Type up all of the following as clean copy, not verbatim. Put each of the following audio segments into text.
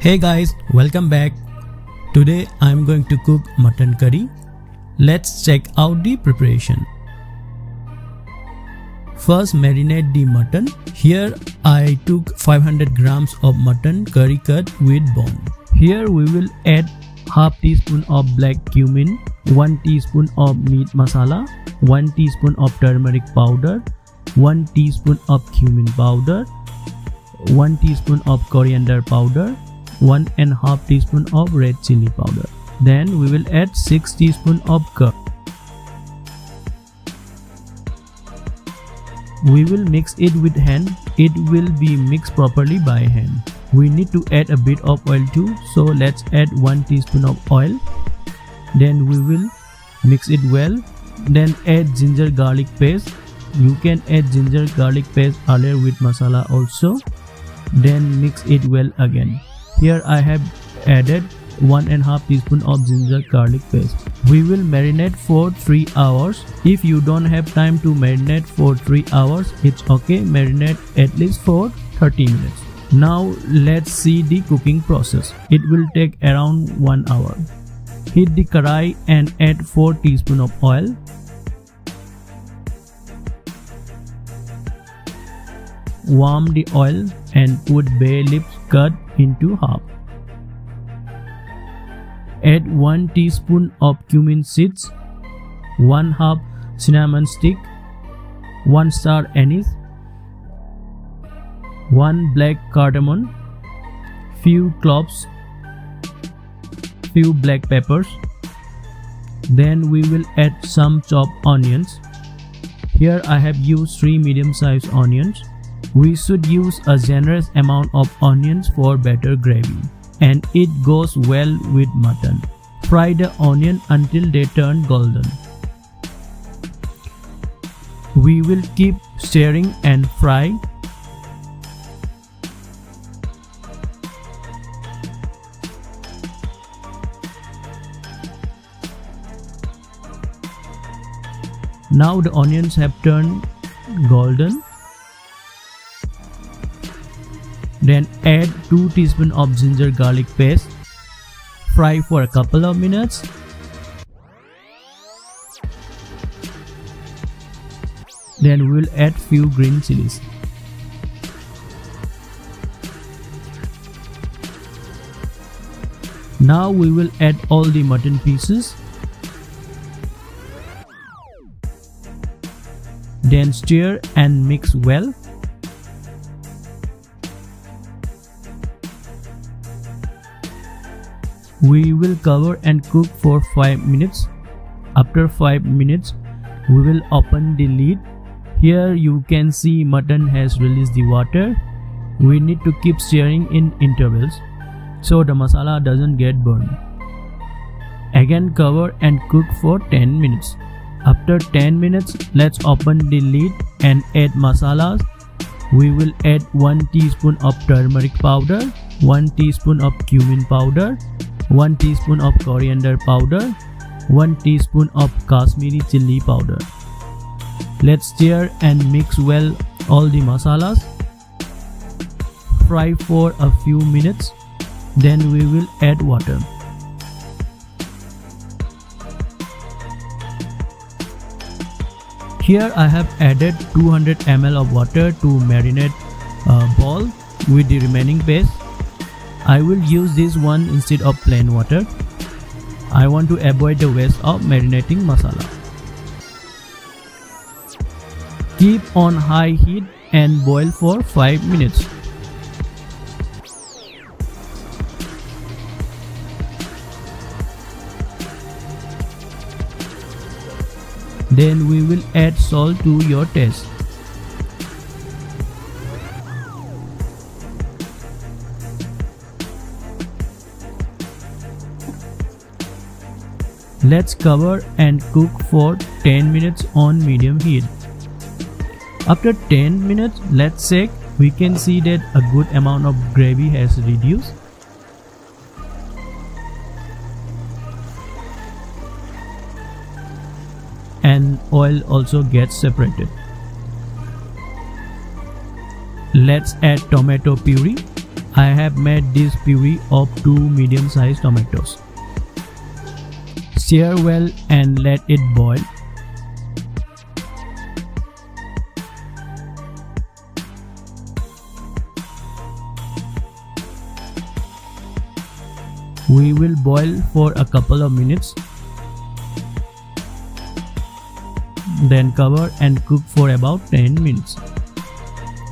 Hey guys, welcome back. Today I am going to cook mutton curry. Let's check out the preparation. First, marinate the mutton. Here I took 500 grams of mutton curry cut with bone. Here we will add half teaspoon of black cumin, 1 teaspoon of meat masala, 1 teaspoon of turmeric powder, 1 teaspoon of cumin powder, 1 teaspoon of coriander powder, 1.5 teaspoon of red chilli powder. Then we will add 6 teaspoon of curd. We will mix it with hand. It will be mixed properly by hand. We need to add a bit of oil too, so let's add 1 teaspoon of oil. Then we will mix it well. Then add ginger garlic paste. You can add ginger garlic paste earlier with masala also. Then mix it well again. Here I have added 1.5 teaspoon of ginger garlic paste. We will marinate for 3 hours. If you don't have time to marinate for 3 hours, it's okay. Marinate at least for 30 minutes. Now let's see the cooking process. It will take around 1 hour. Heat the karai and add 4 teaspoon of oil. Warm the oil and put bay leaves cut into half. Add 1 teaspoon of cumin seeds, 1/2 cinnamon stick, 1 star anise, 1 black cardamom, few cloves, few black peppers. Then we will add some chopped onions. Here I have used 3 medium-sized onions. We should use a generous amount of onions for better gravy, and it goes well with mutton. Fry the onion until they turn golden. We will keep stirring and fry. Now the onions have turned golden. Then add 2 teaspoons of ginger garlic paste. Fry for a couple of minutes. Then we will add few green chilies. Now we will add all the mutton pieces. Then stir and mix well. We will cover and cook for 5 minutes. After 5 minutes, we will open the lid. Here you can see mutton has released the water. We need to keep stirring in intervals so the masala doesn't get burned. Again cover and cook for 10 minutes. After 10 minutes, let's open the lid and add masalas. We will add 1 teaspoon of turmeric powder, 1 teaspoon of cumin powder, 1 teaspoon of coriander powder, 1 teaspoon of kashmiri chilli powder. Let's stir and mix well all the masalas. Fry for a few minutes. Then we will add water. Here I have added 200 ml of water to marinate a bowl with the remaining paste. I will use this one instead of plain water. I want to avoid the waste of marinating masala. Keep on high heat and boil for 5 minutes. Then we will add salt to your taste. Let's cover and cook for 10 minutes on medium heat. After 10 minutes, let's check. We can see that a good amount of gravy has reduced. And oil also gets separated. Let's add tomato puree. I have made this puree of 2 medium-sized tomatoes. Stir well and let it boil. We will boil for a couple of minutes. Then cover and cook for about 10 minutes.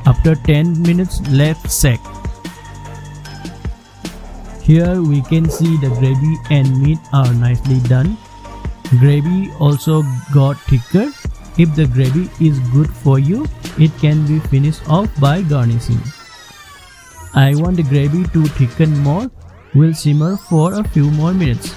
After 10 minutes, let set. Here we can see the gravy and meat are nicely done. Gravy also got thicker. If the gravy is good for you, it can be finished off by garnishing. I want the gravy to thicken more. We'll simmer for a few more minutes.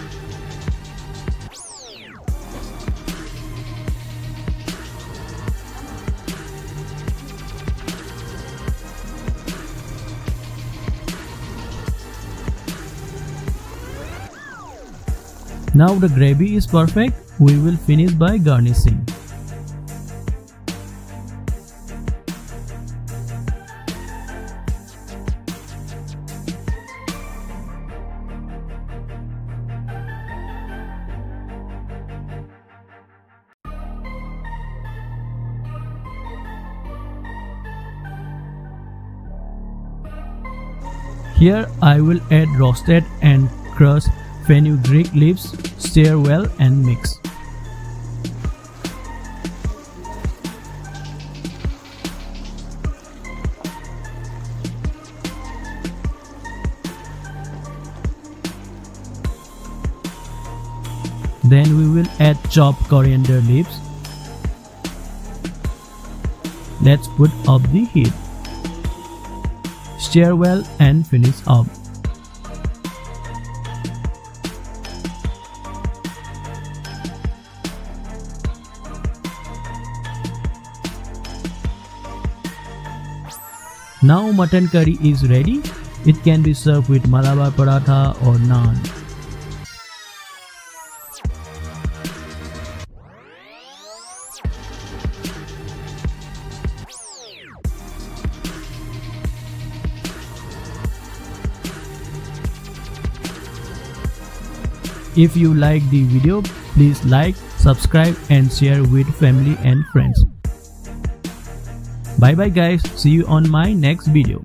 Now the gravy is perfect, we will finish by garnishing. Here I will add roasted and crushed fenugreek leaves, stir well and mix. Then we will add chopped coriander leaves. Let's put up the heat. Stir well and finish up. Now mutton curry is ready. It can be served with Malabar paratha or naan. If you like the video, please like, subscribe and share with family and friends. Bye bye guys, see you on my next video.